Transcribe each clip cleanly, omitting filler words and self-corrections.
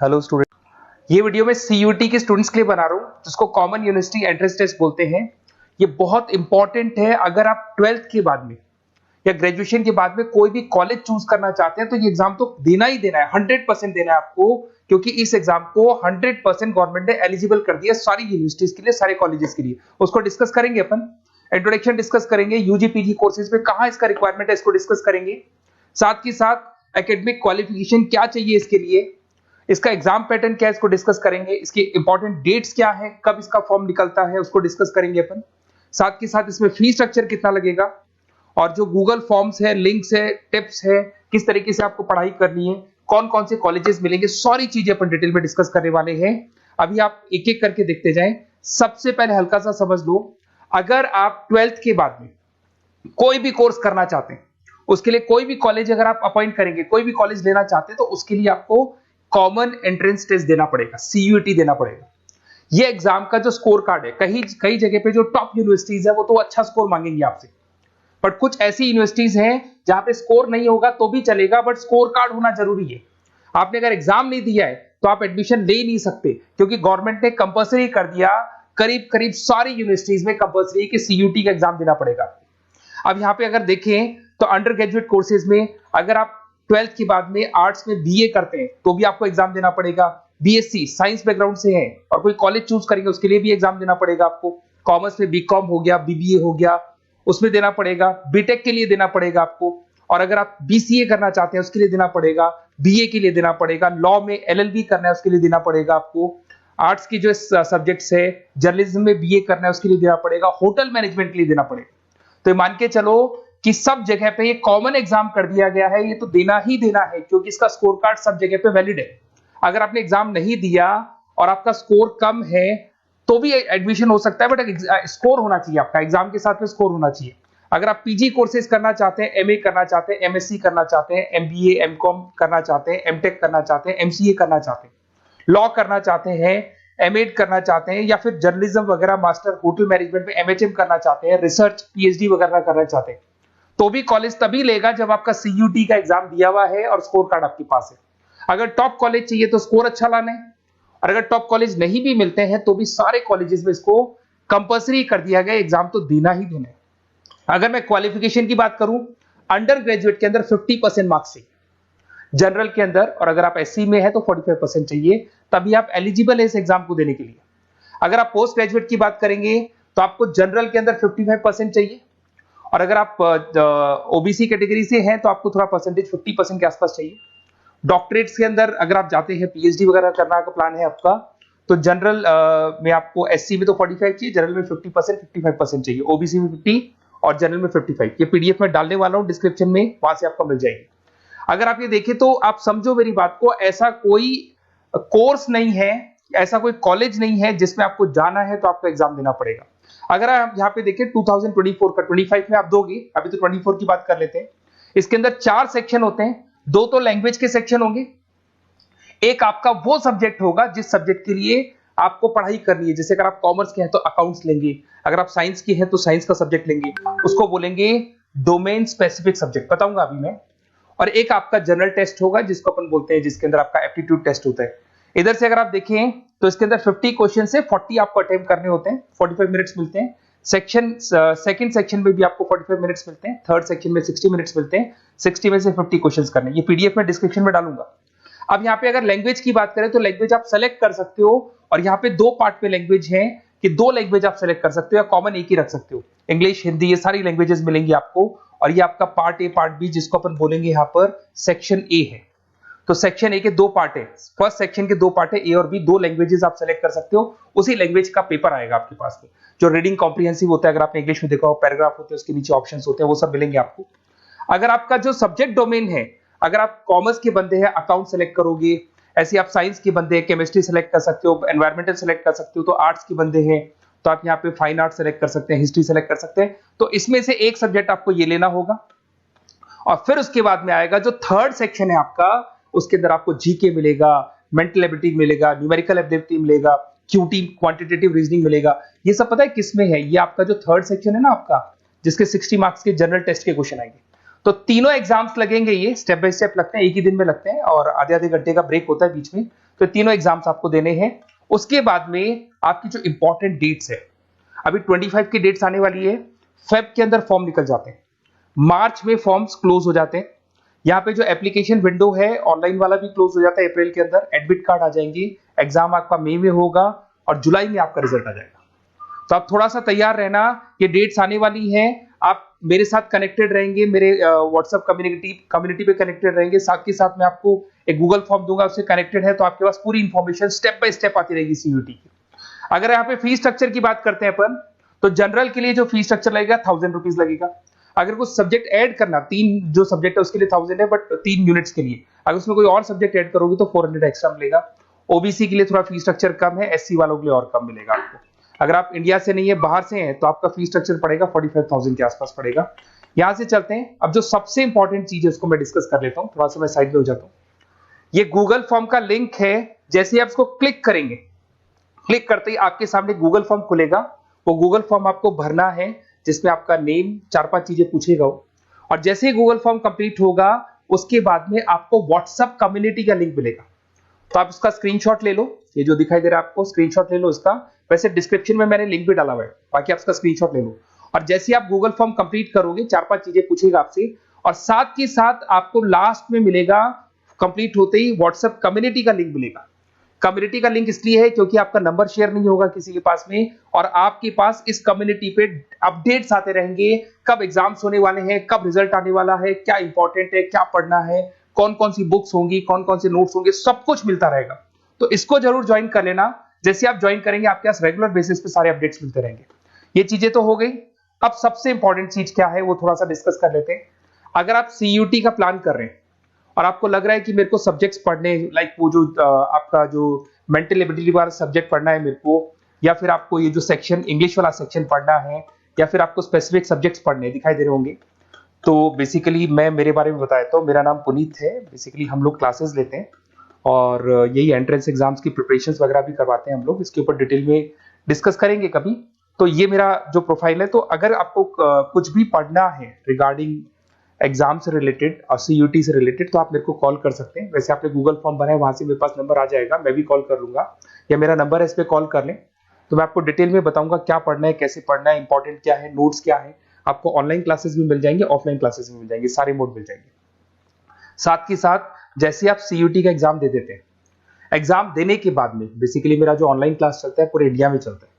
Hello student, ये video मैं CUT के स्टूडेंट्स के लिए बना रहा हूँ जिसको कॉमन यूनिवर्सिटी एंट्रेंस टेस्ट बोलते हैं। ये बहुत इंपॉर्टेंट है। अगर आप 12th के बाद में या ग्रेजुएशन के बाद में कोई भी कॉलेज चूज करना चाहते हैं तो ये एग्जाम तो देना ही देना है, 100% देना है आपको, क्योंकि इस एग्जाम को 100% गवर्नमेंट ने एलिजिबल कर दिया सारी यूनिवर्सिटीज के लिए, सारे कॉलेजेस के लिए। उसको डिस्कस करेंगे अपन, इंट्रोडक्शन डिस्कस करेंगे, यूजी पीजी कोर्सेज में कहाँ इसका रिक्वायरमेंट है इसको डिस्कस करेंगे। साथ ही साथ एकेडमिक क्वालिफिकेशन क्या चाहिए इसके लिए, इसका एग्जाम पैटर्न क्या है इसको डिस्कस करेंगे, इसकी इंपॉर्टेंट डेट्स क्या है, कब इसका फॉर्म निकलता है उसको डिस्कस करेंगे अपन। साथ के साथ इसमें फी स्ट्रक्चर कितना लगेगा और जो गूगल फॉर्म्स है, लिंक्स है, टिप्स है, किस तरीके से आपको पढ़ाई करनी है, कौन कौन से कॉलेजेस मिलेंगे, सारी चीजें अपन डिटेल में डिस्कस करने वाले हैं। अभी आप एक एक करके देखते जाएं। सबसे पहले हल्का सा समझ लो, अगर आप 12th के बाद में कोई भी कोर्स करना चाहते हैं, उसके लिए कोई भी कॉलेज अगर आप अपॉइंट करेंगे, कोई भी कॉलेज लेना चाहते हैं तो उसके लिए आपको कॉमन एंट्रेंस टेस्ट देना पड़ेगा, सीयूटी देना पड़ेगा। ये एग्जाम का जो स्कोर कार्ड है, कई जगह पे जो टॉप यूनिवर्सिटीज है वो तो अच्छा स्कोर मांगेंगी आपसे, बट कुछ ऐसी यूनिवर्सिटीज हैं जहां पे स्कोर नहीं होगा तो भी चलेगा, बट स्कोर कार्ड होना जरूरी है। आपने अगर एग्जाम नहीं दिया है तो आप एडमिशन ले नहीं सकते, क्योंकि गवर्नमेंट ने कंपल्सरी कर दिया, करीब करीब सारी यूनिवर्सिटीज में कंपल्सरी है कि सीयूटी का एग्जाम देना पड़ेगा। अब यहाँ पे अगर देखें तो अंडर ग्रेजुएट कोर्सेज में अगर आप 12th के बाद में आर्ट्स में बीए करते हैं तो भी आपको एग्जाम देना पड़ेगा। बीएससी साइंस बैकग्राउंड से है और कोई कॉलेज चूज करेंगे उसके लिए भी एग्जाम देना पड़ेगा आपको। कॉमर्स में बीकॉम हो गया, बीबीए हो गया, उसमें देना पड़ेगा। बीटेक के लिए देना पड़ेगा आपको, और अगर आप बीसीए करना चाहते हैं उसके लिए देना पड़ेगा। बीए के लिए देना पड़ेगा। लॉ में एलएलबी करना है उसके लिए देना पड़ेगा आपको। आर्ट्स की जो सब्जेक्ट्स है, जर्नलिज्म में बीए करना है उसके लिए देना पड़ेगा। होटल मैनेजमेंट के लिए देना पड़ेगा। तो मान के चलो कि सब जगह पे ये कॉमन एग्जाम कर दिया गया है, ये तो देना ही देना है, क्योंकि इसका स्कोर कार्ड सब जगह पे वैलिड है। अगर आपने एग्जाम नहीं दिया और आपका स्कोर कम है तो भी एडमिशन हो सकता है, बट स्कोर होना चाहिए, आपका एग्जाम के साथ में स्कोर होना चाहिए। अगर आप पीजी कोर्सेज करना चाहते हैं, एमए करना चाहते हैं, एमएससी करना चाहते हैं, एमबीए एमकॉम करना चाहते हैं, एमटेक करना चाहते हैं, एमसीए करना चाहते हैं, लॉ करना चाहते हैं, एमएड करना चाहते हैं, या फिर जर्नलिज्म वगैरह मास्टर होटल मैनेजमेंट में एमएचएम करना चाहते हैं, रिसर्च पीएचडी वगैरह करना चाहते हैं, तो भी कॉलेज तभी लेगा जब आपका सीयूटी का एग्जाम दिया हुआ है और स्कोर कार्ड आपके पास है। अगर टॉप कॉलेज चाहिए तो स्कोर अच्छा लाना है, और अगर टॉप कॉलेज नहीं भी मिलते हैं तो भी सारे कॉलेजेस में इसको कंपल्सरी कर दिया गया, एग्जाम तो देना ही देना है। अगर मैं क्वालिफिकेशन की बात करूं, अंडर ग्रेजुएट के अंदर 50% मार्क्स चाहिए, जनरल के अंदर, और अगर आप एससी में है तो 45% चाहिए, तभी आप एलिजिबल है इस एग्जाम को देने के लिए। अगर आप पोस्ट ग्रेजुएट की बात करेंगे तो आपको जनरल के अंदर 55% चाहिए, और अगर आप ओबीसी कैटेगरी से हैं तो आपको थोड़ा परसेंटेज 50% के आसपास चाहिए। डॉक्टरेट्स के अंदर अगर आप जाते हैं, पीएचडी वगैरह करना का प्लान है आपका, तो जनरल में आपको एससी में तो 45 चाहिए, जनरल में 50% 55% चाहिए, ओबीसी में 50 और जनरल में 55। ये पीडीएफ में डालने वाला हूं डिस्क्रिप्शन में, वहां से आपको मिल जाएगी। अगर आप ये देखें तो आप समझो मेरी बात को, ऐसा कोई कोर्स नहीं है, ऐसा कोई कॉलेज नहीं है जिसमें आपको जाना है तो आपको एग्जाम देना पड़ेगा। अगर आप यहाँ पे देखें 2024 का, 25 में आप दोगे, अभी तो 24 की बात कर लेते हैं। इसके अंदर 4 सेक्शन होते हैं, 2 तो लैंग्वेज के सेक्शन होंगे, एक आपका वो सब्जेक्ट होगा जिस सब्जेक्ट के लिए आपको पढ़ाई करनी है। जैसे अगर आप कॉमर्स के हैं तो अकाउंट्स लेंगे, अगर आप साइंस के हैं तो साइंस का सब्जेक्ट लेंगे, उसको बोलेंगे डोमेन स्पेसिफिक सब्जेक्ट, बताऊंगा अभी मैं। और एक आपका जनरल टेस्ट होगा जिसको अपन बोलते हैं, जिसके अंदर आपका एप्टीट्यूड टेस्ट होता है। इधर से अगर आप देखें तो इसके अंदर 50 क्वेश्चन से 40 आपको अटेम्प्ट करने होते हैं, 45 मिनट्स मिलते हैं। सेकंड सेक्शन में भी आपको 45 मिनट्स मिलते हैं, थर्ड सेक्शन में 60 मिनट्स मिलते हैं, 60 में से 50 क्वेश्चंस करने। ये पीडीएफ में डिस्क्रिप्शन में डालूंगा। अब यहाँ पे अगर लैंग्वेज की बात करें तो लैंग्वेज आप सेलेक्ट कर सकते हो, और यहाँ पे 2 पार्ट में लैंग्वेज है कि 2 लैंग्वेज आप सेलेक्ट कर सकते हो, या कॉमन एक ही रख सकते हो। इंग्लिश, हिंदी, ये सारी लैंग्वेजेस मिलेंगी आपको, और ये आपका पार्ट ए पार्ट बी, जिसको अपन बोलेंगे यहाँ पर सेक्शन ए है। तो सेक्शन ए के 2 पार्ट है, फर्स्ट सेक्शन के 2 पार्ट है, ए और बी, 2 लैंग्वेजेस आप सेलेक्ट कर सकते हो। उसी लैंग्वेज का पेपर आएगा आपके पास में, जो रीडिंग कॉम्प्रिहेंसिव होता है। अगर आपने इंग्लिश में देखा हो, पैराग्राफ होते हैं, उसके नीचे ऑप्शंस होते हैं, वो सब मिलेंगे आपको। अगर आपका जो सब्जेक्ट डोमेन है, अगर आप कॉमर्स के बंदे हैं अकाउंट सेलेक्ट करोगे, ऐसे आप साइंस के बंदे हैं केमिस्ट्री सेलेक्ट कर सकते हो, एनवायरमेंटल सेलेक्ट कर सकते हो, तो आर्ट्स के बंदे हैं तो आप यहाँ पे फाइन आर्ट सेलेक्ट कर सकते हैं, हिस्ट्री सेलेक्ट कर सकते हैं। तो इसमें से एक सब्जेक्ट आपको ये लेना होगा। और फिर उसके बाद में आएगा जो थर्ड सेक्शन है आपका, उसके अंदर आपको जीके मिलेगा, मेंटल एबिलिटी मिलेगा, न्यूमेरिकल एबिलिटी मिलेगा, क्यूटी क्वांटिटेटिव रीजनिंग मिलेगा। ये सब पता है किसमें है? ये आपका जो थर्ड सेक्शन है ना आपका, जिसके 60 मार्क्स के जनरल टेस्ट के क्वेश्चन आएंगे। तो तीनों एग्जाम्स लगेंगे, ये स्टेप बाय स्टेप लगते हैं, एक ही दिन में लगते हैं, और आधे आधे घंटे का ब्रेक होता है बीच में। तो तीनों एग्जाम्स आपको देने हैं। उसके बाद में आपकी जो इंपॉर्टेंट डेट्स है, अभी 25 की डेट्स आने वाली है, फेब के अंदर फॉर्म निकल जाते हैं, मार्च में फॉर्म्स क्लोज हो जाते हैं। यहाँ पे जो एप्लीकेशन विंडो है ऑनलाइन वाला भी क्लोज हो जाता है अप्रैल के अंदर, एडमिट कार्ड आ जाएंगे, एग्जाम आपका मई में होगा और जुलाई में आपका रिजल्ट आ जाएगा। तो आप थोड़ा सा तैयार रहना, ये डेट्स आने वाली हैं, आप मेरे साथ कनेक्टेड रहेंगे, मेरे व्हाट्सएप कम्युनिटी पे कनेक्टेड रहेंगे, साथ के साथ मैं आपको एक गूगल फॉर्म दूंगा, उससे कनेक्टेड है तो आपके पास पूरी इंफॉर्मेशन स्टेप बाय स्टेप आती रहेगी सीयूटी की। अगर यहाँ पे फीस स्ट्रक्चर की बात करते हैं अपन, तो जनरल के लिए जो फीस स्ट्रक्चर लगेगा 1000 रुपीज लगेगा। अगर कुछ सब्जेक्ट ऐड करना, 3 जो सब्जेक्ट है उसके लिए 1000 है, बट 3 यूनिट्स के लिए अगर उसमें कोई और सब्जेक्ट ऐड करोगे तो 400 एक्स्ट्रा मिलेगा। ओबीसी के लिए थोड़ा फीस स्ट्रक्चर कम है, एससी वालों के लिए और कम मिलेगा आपको। अगर आप इंडिया से नहीं है, बाहर से हैं, तो आपका फीस स्ट्रक्चर पड़ेगा 45,000 के आसपास पड़ेगा। यहां से चलते हैं, अब जो सबसे इंपॉर्टेंट चीज है उसको मैं डिस्कस कर लेता हूं, थोड़ा सा मैं साइड में हो जाता हूं। ये गूगल फॉर्म का लिंक है, जैसे ही आप इसको क्लिक करेंगे, क्लिक करते ही आपके सामने गूगल फॉर्म खुलेगा। वो गूगल फॉर्म आपको भरना है, जिसमें आपका नेम, 4-5 चीजें पूछेगा वो। और जैसे ही गूगल फॉर्म कंप्लीट होगा, उसके बाद में आपको व्हाट्सएप कम्युनिटी का लिंक मिलेगा। तो आप इसका स्क्रीनशॉट ले लो, ये जो दिखाई दे रहा है आपको, स्क्रीनशॉट ले लो इसका। वैसे डिस्क्रिप्शन में मैंने लिंक भी डाला हुआ है, बाकी आप इसका स्क्रीनशॉट ले लो। और जैसे आप गूगल फॉर्म कंप्लीट करोगे, 4-5 चीजें पूछेगा आपसे, और साथ के साथ आपको लास्ट में मिलेगा, कंप्लीट होते ही व्हाट्सएप कम्युनिटी का लिंक मिलेगा। कम्युनिटी का लिंक इसलिए है क्योंकि आपका नंबर शेयर नहीं होगा किसी के पास में, और आपके पास इस कम्युनिटी पे अपडेट्स आते रहेंगे, कब एग्जाम्स होने वाले हैं, कब रिजल्ट आने वाला है, क्या इंपॉर्टेंट है, क्या पढ़ना है, कौन कौन सी बुक्स होंगी, कौन कौन से नोट्स होंगे, सब कुछ मिलता रहेगा। तो इसको जरूर ज्वाइन कर लेना। जैसे आप ज्वाइन करेंगे, आपके पास रेगुलर बेसिस पे सारे अपडेट्स मिलते रहेंगे। ये चीजें तो हो गई। अब सबसे इंपॉर्टेंट चीज क्या है वो थोड़ा सा डिस्कस कर लेते हैं। अगर आप सीयूटी का प्लान कर रहे हैं और आपको लग रहा है कि मेरे को सब्जेक्ट्स पढ़ने, लाइक वो जो आपका जो मेंटल एबिलिटी वाला सब्जेक्ट पढ़ना है मेरे को, या फिर आपको ये जो सेक्शन इंग्लिश वाला सेक्शन पढ़ना है, या फिर आपको स्पेसिफिक सब्जेक्ट्स पढ़ने दिखाई दे रहे होंगे, तो बेसिकली मैं मेरे बारे में बताया, तो मेरा नाम पुनीत है। बेसिकली हम लोग क्लासेस लेते हैं और यही एंट्रेंस एग्जाम्स की प्रिपरेशंस वगैरह भी करवाते हैं हम लोग। इसके ऊपर डिटेल में डिस्कस करेंगे कभी। तो ये मेरा जो प्रोफाइल है, तो अगर आपको कुछ भी पढ़ना है रिगार्डिंग एग्जाम से रिलेटेड और सीयूटी से रिलेटेड, तो आप मेरे को कॉल कर सकते हैं। वैसे आपने गूगल फॉर्म भरा है, वहां से मेरे पास नंबर आ जाएगा, मैं भी कॉल कर लूंगा, या मेरा नंबर है, इस पर कॉल कर लें, तो मैं आपको डिटेल में बताऊंगा क्या पढ़ना है, कैसे पढ़ना है, इंपॉर्टेंट क्या है, नोट्स क्या है। आपको ऑनलाइन क्लासेस भी मिल जाएंगे, ऑफलाइन क्लासेस भी मिल जाएंगे, सारे मोड मिल जाएंगे। साथ के साथ जैसे आप सीयूटी का एग्जाम दे देते हैं, एग्जाम देने के बाद में बेसिकली मेरा जो ऑनलाइन क्लास चलता है पूरे इंडिया में चलता है,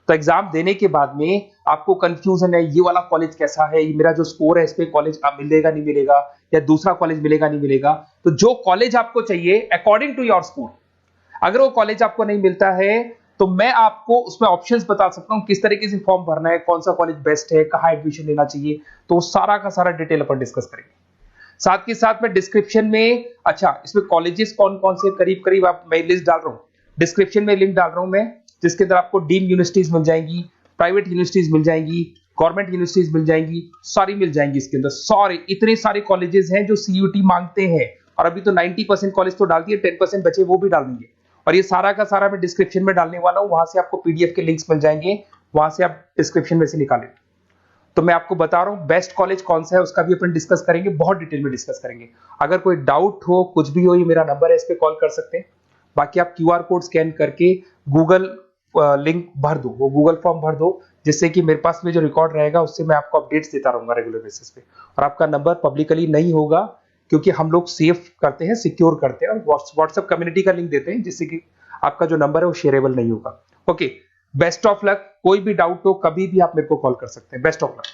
तो एग्जाम देने के बाद में आपको कंफ्यूजन है, ये वाला कॉलेज कैसा है, ये मेरा जो स्कोर है इस पे कॉलेज मिलेगा नहीं मिलेगा, या दूसरा कॉलेज मिलेगा नहीं मिलेगा, तो जो कॉलेज आपको चाहिए अकॉर्डिंग टू योर स्कोर, अगर वो कॉलेज आपको नहीं मिलता है, तो मैं आपको उसमें ऑप्शंस बता सकता हूं, किस तरीके से फॉर्म भरना है, कौन सा कॉलेज बेस्ट है, कहाँ एडमिशन लेना चाहिए, तो सारा का सारा डिटेल अपन डिस्कस करेंगे। साथ के साथ में डिस्क्रिप्शन में, अच्छा इसमें कॉलेजेस कौन कौन से करीब करीब आप, मैं लिस्ट डाल रहा हूँ, डिस्क्रिप्शन में लिंक डाल रहा हूं मैं, जिसके अंदर आपको डीम यूनिवर्सिटीज मिल जाएंगी, प्राइवेट यूनिवर्सिटीज मिल जाएंगी, गवर्नमेंट यूनिवर्सिटीज मिल जाएंगी, सारी मिल जाएंगी इसके अंदर। सॉरी, इतने सारे कॉलेजेस हैं जो सीयूटी मांगते हैं, और अभी तो 90% कॉलेज तो डाल दिए, 10% बचे वो भी डाल देंगे, और ये सारा का सारा मैं डिस्क्रिप्शन में डालने वाला हूं। वहां से आपको पीडीएफ के लिंक्स मिल जाएंगे, वहां से आप डिस्क्रिप्शन में से निकालें। तो मैं आपको बता रहा हूं बेस्ट कॉलेज कौन सा है, उसका भी अपन डिस्कस करेंगे, बहुत डिटेल में डिस्कस करेंगे। अगर कोई डाउट हो, कुछ भी हो, ये मेरा नंबर है, इस पे कॉल कर सकते हैं। बाकी आप क्यूआर कोड स्कैन करके गूगल लिंक भर दो, वो गूगल फॉर्म भर दो, जिससे कि मेरे पास में जो रिकॉर्ड रहेगा उससे मैं आपको अपडेट्स देता रहूंगा रेगुलर बेसिस पे। और आपका नंबर पब्लिकली नहीं होगा, क्योंकि हम लोग सेफ करते हैं, सिक्योर करते हैं, और व्हाट्सएप कम्युनिटी का लिंक देते हैं, जिससे कि आपका जो नंबर है वो शेयरेबल नहीं होगा। Okay, best of luck. कोई भी डाउट हो कभी भी आप मेरे को कॉल कर सकते हैं। Best of luck.